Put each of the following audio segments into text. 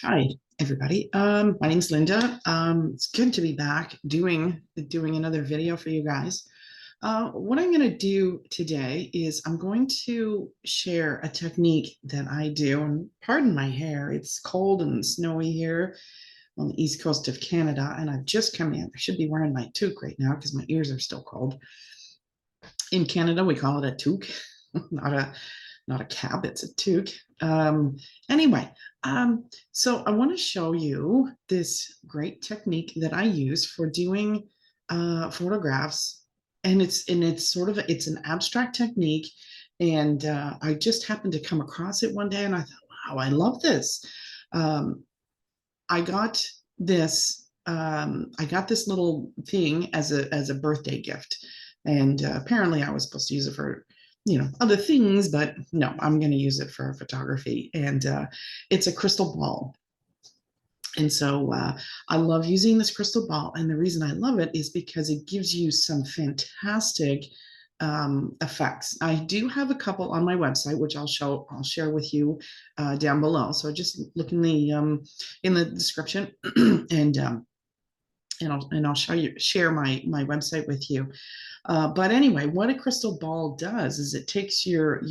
Hi, everybody. My name's Linda. It's good to be back doing another video for you guys. What I'm going to do today is I'm going to share a technique that I do. And pardon my hair; it's cold and snowy here on the east coast of Canada, and I've just come in. I should be wearing my toque right now because my ears are still cold. In Canada, we call it a toque, not a cap. It's a toque. Anyway, so I want to show you this great technique that I use for doing photographs, and it's sort of it's an abstract technique, and I just happened to come across it one day, and I thought, wow, I love this. Um, I got this. I got this little thing as a birthday gift, and apparently I was supposed to use it for other things, but no, I'm going to use it for photography, and it's a crystal ball. And so I love using this crystal ball, and the reason I love it is because it gives you some fantastic effects. I do have a couple on my website, which I'll share with you down below. So just look in the description, and I'll share my website with you. But anyway, what a crystal ball does is it takes your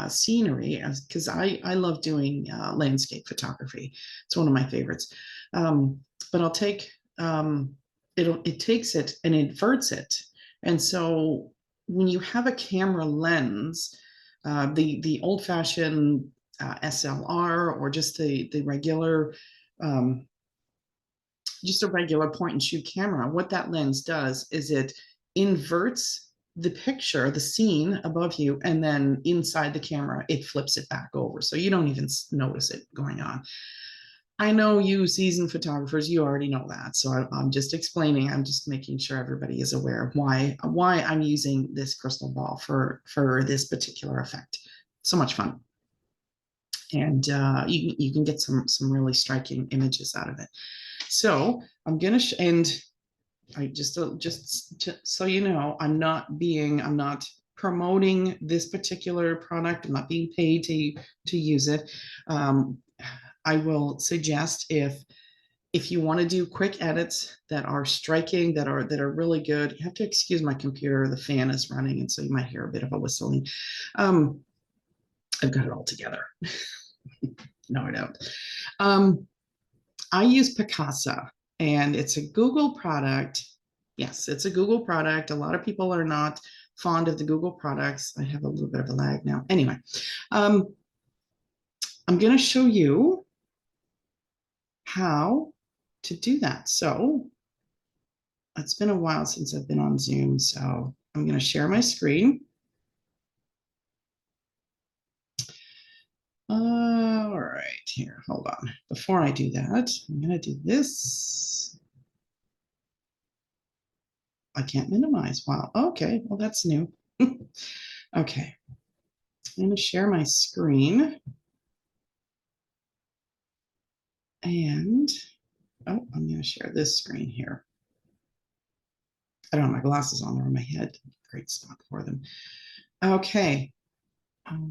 scenery, because I love doing landscape photography. It's one of my favorites. But I'll take it takes it and inverts it, and so when you have a camera lens, the old fashioned SLR, or just the regular just a regular point and shoot camera, what that lens does is it inverts the picture, the scene above you, and then inside the camera, it flips it back over. So you don't even notice it going on. I know you seasoned photographers, you already know that. So I'm just explaining, I'm just making sure everybody is aware of why I'm using this crystal ball for this particular effect. So much fun. And you can get some really striking images out of it. So I'm gonna and I just so you know, I'm not promoting this particular product. I'm not being paid to use it. I will suggest if you want to do quick edits that are striking, that are really good. You have to excuse my computer; the fan is running, and so you might hear a bit of a whistling. I've got it all together. No, I don't. I use Picasa, and it's a Google product. Yes, it's a Google product. A lot of people are not fond of the Google products. I have a little bit of a lag now. Anyway, I'm going to show you how to do that. So it's been a while since I've been on Zoom, so I'm going to share my screen. All right, here, hold on. Before I do that, I'm going to do this. I can't minimize. Wow. Okay. Well, that's new. Okay. I'm going to share my screen. And, oh, I'm going to share this screen here. I don't have my glasses on, they're on my head. Great spot for them. Okay. All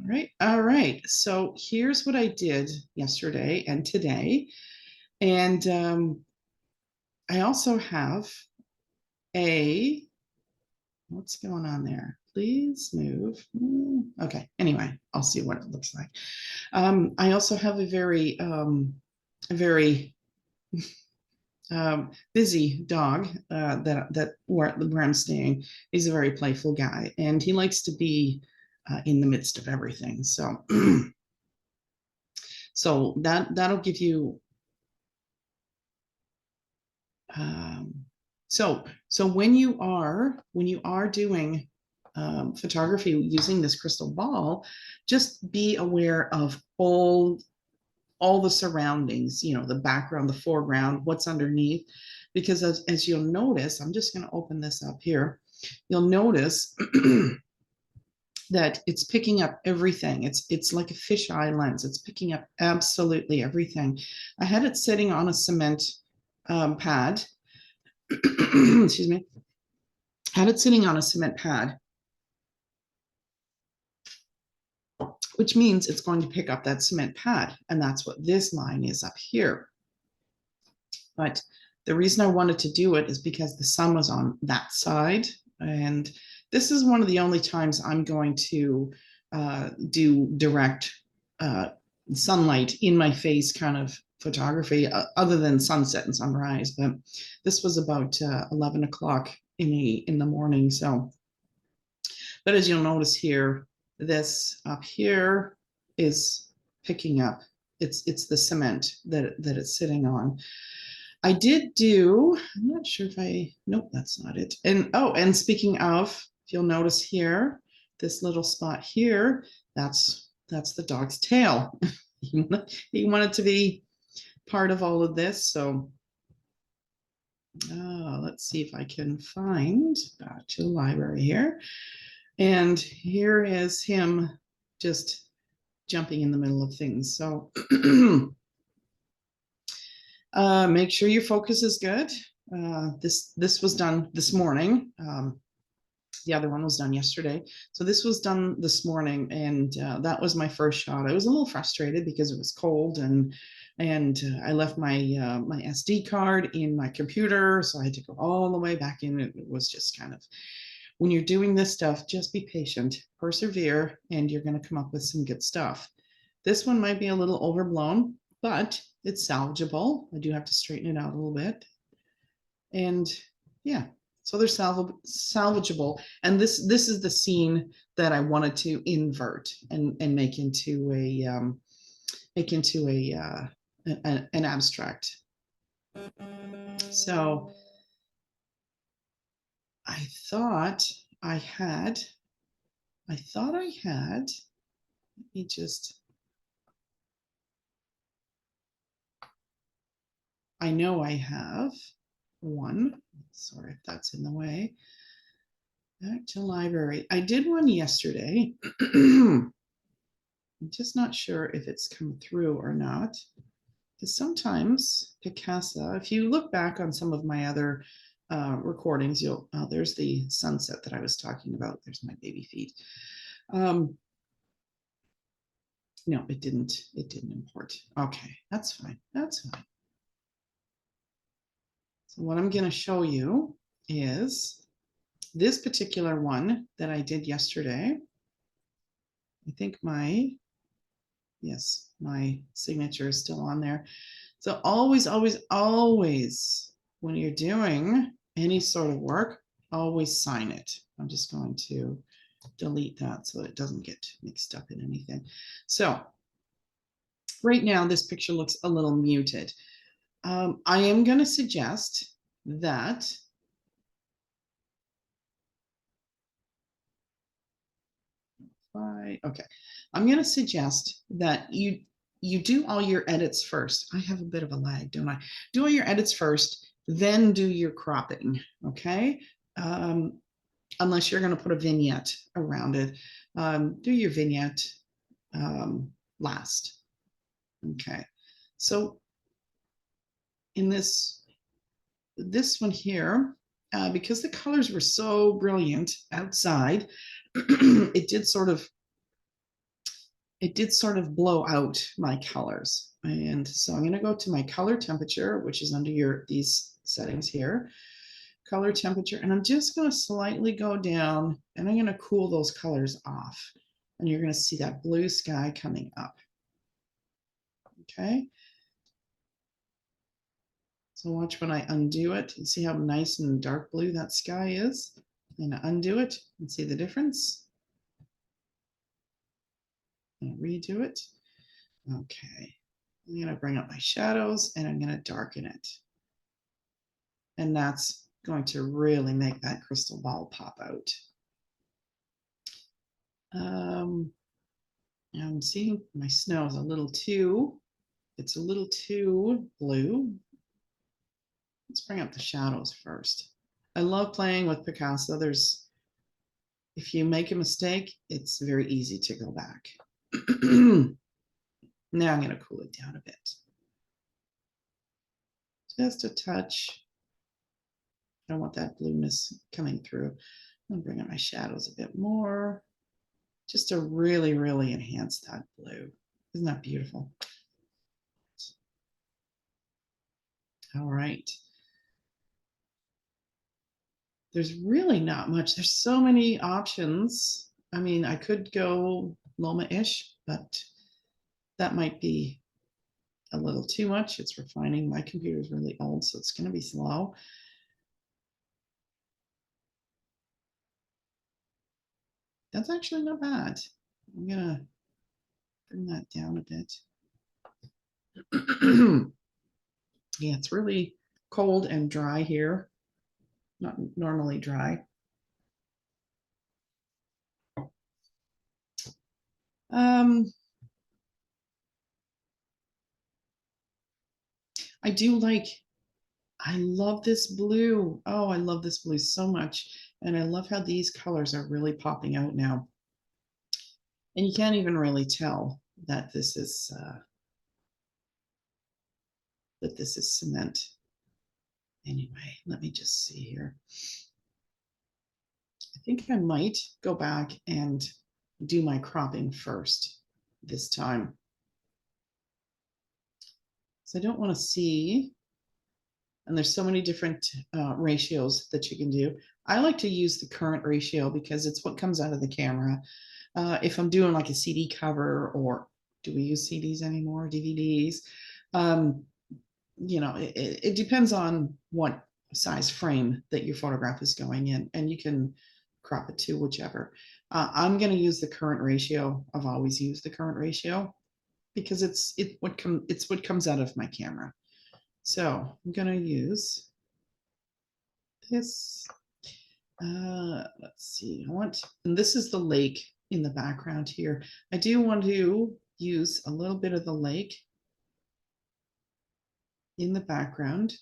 right. All right. So here's what I did yesterday and today. And I also have what's going on there? Please move. Okay. Anyway, I'll see what it looks like. I also have a very busy dog that where I'm staying. He's a very playful guy, and he likes to be in the midst of everything. So, so that'll give you. So when you are doing photography using this crystal ball, just be aware of all the surroundings, the background, the foreground, what's underneath, because as you'll notice, I'm just going to open this up here. You'll notice that it's picking up everything. It's like a fisheye lens. It's picking up absolutely everything. I had it sitting on a cement pad. Excuse me. Had it sitting on a cement pad which means it's going to pick up that cement pad. And that's what this line is up here. But the reason I wanted to do it is because the sun was on that side. And this is one of the only times I'm going to do direct sunlight in my face kind of photography, other than sunset and sunrise. But this was about 11 o'clock in the morning. So, but as you'll notice here, this up here is picking up. It's the cement that it's sitting on. I did do, I'm not sure if nope, that's not it. And oh, and speaking of, if you'll notice here, this little spot here, that's the dog's tail. He wanted to be part of all of this. So let's see if I can find back to the library here. And here is him just jumping in the middle of things. So make sure your focus is good. This was done this morning. The other one was done yesterday. So this was done this morning, and that was my first shot. I was a little frustrated because it was cold, and I left my my SD card in my computer, so I had to go all the way back in. It was just kind of, when you're doing this stuff, just be patient, persevere, and you're going to come up with some good stuff. This one might be a little overblown, but it's salvageable. I do have to straighten it out a little bit. And yeah, so they're salvageable. And this is the scene that I wanted to invert and make into an abstract. So I thought I had, let me just, I know I have one. Sorry if that's in the way. Back to library. I did one yesterday. I'm just not sure if it's come through or not. Because sometimes Picasa, if you look back on some of my other recordings, you'll, there's the sunset that I was talking about. There's my baby feet. No, it didn't import. Okay, that's fine. That's fine. So what I'm going to show you is this particular one that I did yesterday. I think yes, my signature is still on there. So always, always, always, when you're doing any sort of work, always sign it. I'm just going to delete that so it doesn't get mixed up in anything. So right now, this picture looks a little muted. I am going to suggest that okay, I'm going to suggest that you do all your edits first. I have a bit of a lag, don't I? Do all your edits first, then do your cropping, okay? Unless you're going to put a vignette around it. Do your vignette last. Okay, so in this one here, because the colors were so brilliant outside, it did sort of blow out my colors. And so I'm going to go to my color temperature, which is under these settings here, color temperature, and I'm just going to slightly go down, and I'm going to cool those colors off, and you're going to see that blue sky coming up. Okay, so watch when I undo it and see how nice and dark blue that sky is. I'm going to undo it and see the difference. And redo it. Okay, I'm going to bring up my shadows, and I'm going to darken it. And that's going to really make that crystal ball pop out. I'm seeing my snow is it's a little too blue. Let's bring up the shadows first. I love playing with Picasa. If you make a mistake, it's very easy to go back. Now I'm going to cool it down a bit. Just a touch. I don't want that blueness coming through. I'll bring up my shadows a bit more. just to really, really enhance that blue. Isn't that beautiful? All right. There's really not much. There's so many options. I mean, I could go Loma-ish, but that might be a little too much. It's refining. My computer is really old, so it's going to be slow. That's actually not bad. I'm going to bring that down a bit. Yeah, it's really cold and dry here. Not normally dry. I do like, I love this blue. Oh, I love this blue so much. And I love how these colors are really popping out now. And you can't even really tell that this is cement. Anyway, let me just see here. I think I might go back and do my cropping first this time. So I don't want to see, and there's so many different ratios that you can do. I like to use the current ratio because it's what comes out of the camera. If I'm doing like a CD cover, or do we use CDs anymore, DVDs? You know, it depends on what size frame that your photograph is going in, and you can crop it to whichever. I'm going to use the current ratio. I've always used the current ratio because it's what comes out of my camera. So I'm going to use this. Let's see. And this is the lake in the background here. I do want to use a little bit of the lake in the background.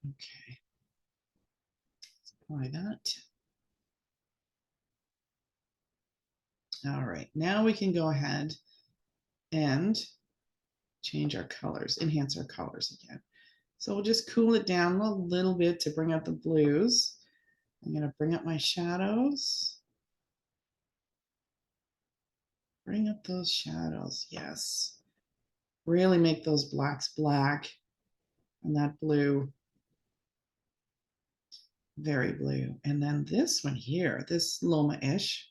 Okay. Let's apply that. All right, now we can go ahead and change our colors, enhance our colors again. So we'll just cool it down a little bit to bring out the blues. I'm going to bring up my shadows. Bring up those shadows, yes. Really make those blacks black and that blue very blue. And then this one here, this Loma-ish.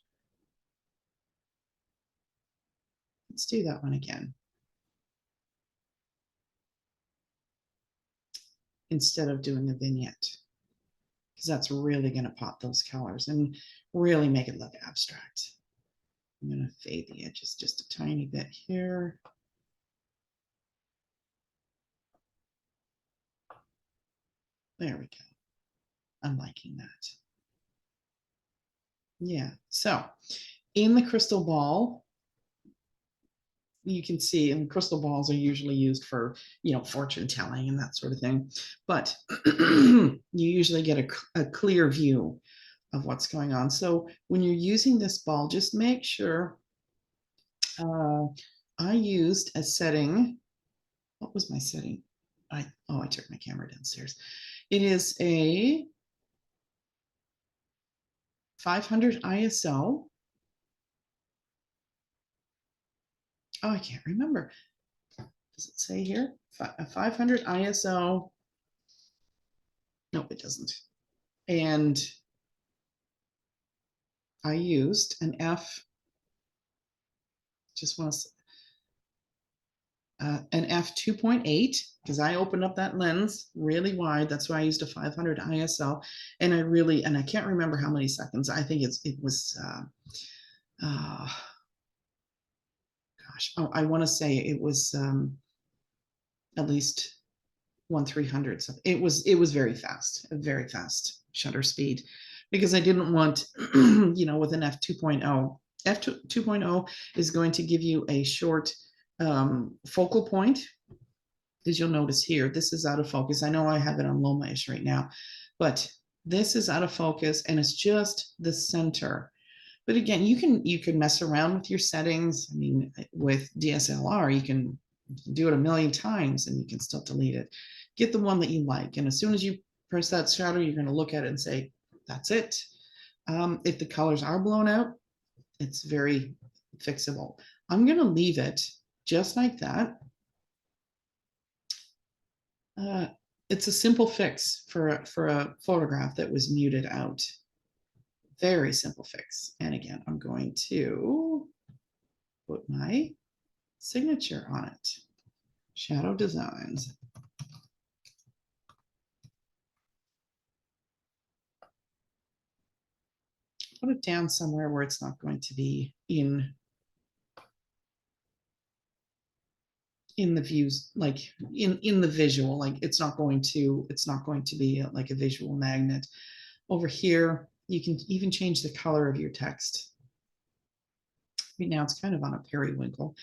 Let's do that one again. Instead of doing a vignette, because that's really going to pop those colors and really make it look abstract. I'm going to fade the edges just a tiny bit here. There we go. I'm liking that. Yeah, so in the crystal ball, you can see, and crystal balls are usually used for, you know, fortune telling and that sort of thing. But you usually get a clear view of what's going on. So when you're using this ball, just make sure I used a setting. What was my setting? I took my camera downstairs. It is a 500 ISO. Oh, I can't remember. Does it say here? A 500 ISO. Nope, it doesn't. And I used an f 2.8 because I opened up that lens really wide. That's why I used a 500 ISO, and I can't remember how many seconds. I think it was gosh, I want to say it was at least 1/300. So it was very fast, a very fast shutter speed, because I didn't want, you know, with an f 2.0. F 2.0 is going to give you a short focal point. As you'll notice here, this is out of focus. I know I have it on Loma-ish right now, but this is out of focus and it's just the center. But again, you can mess around with your settings. I mean, with DSLR, you can do it a million times and you can still delete it. Get the one that you like. And as soon as you press that shadow, you're going to look at it and say, that's it. If the colors are blown out, it's very fixable. I'm going to leave it just like that. It's a simple fix for a photograph that was muted out. Very simple fix. And again, I'm going to put my signature on it. Shadow Designs. Put it down somewhere where it's not going to be in the views, like in the visual, like it's not going to be like a visual magnet. Over here, you can even change the color of your text. Right now it's kind of on a periwinkle.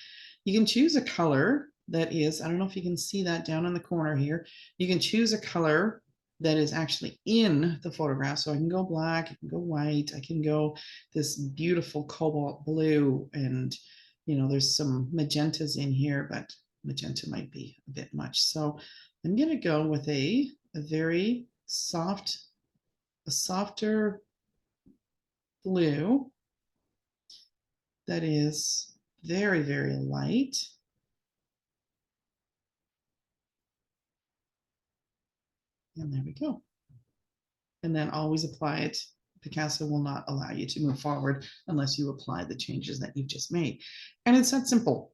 You can choose a color that is, I don't know if you can see that down in the corner here. You can choose a color that is actually in the photograph. So I can go black, I can go white, I can go this beautiful cobalt blue, and there's some magentas in here, but magenta might be a bit much. So I'm going to go with a very soft, a softer blue that is very, very light. And there we go. And then always apply it. Picasso will not allow you to move forward unless you apply the changes that you've just made. And it's that simple.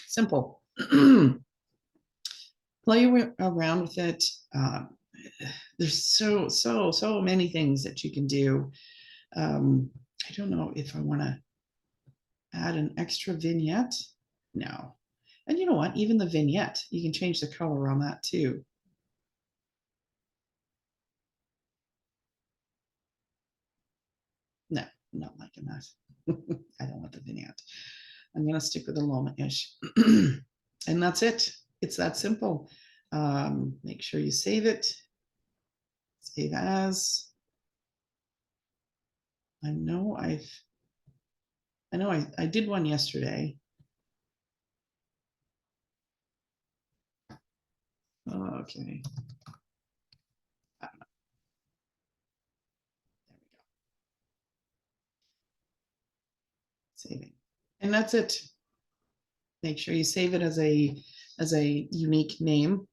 Simple. Play around with it. There's so many things that you can do. I don't know if I want to add an extra vignette. No. And you know what? Even the vignette, you can change the color on that too. No, not liking that. I don't want the vignette. I'm going to stick with the Loma-ish. And that's it. It's that simple. Make sure you save it. Save as. I know I did one yesterday. Okay. There we go. Saving. And that's it. Make sure you save it as a unique name.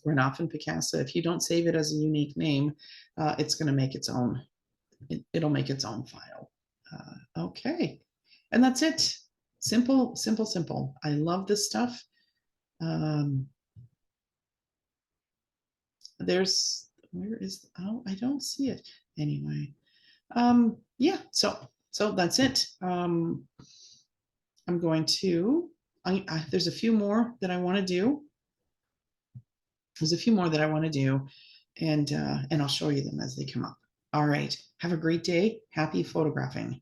Renouf Picasso. If you don't save it as a unique name, it's going to make its own. It'll make its own file. Okay, and that's it. Simple, simple, simple. I love this stuff. Where is, oh, I don't see it anyway. Yeah, so that's it. I'm going to, there's a few more that I want to do. There's a few more that I want to do, and I'll show you them as they come up. All right, have a great day. Happy photographing.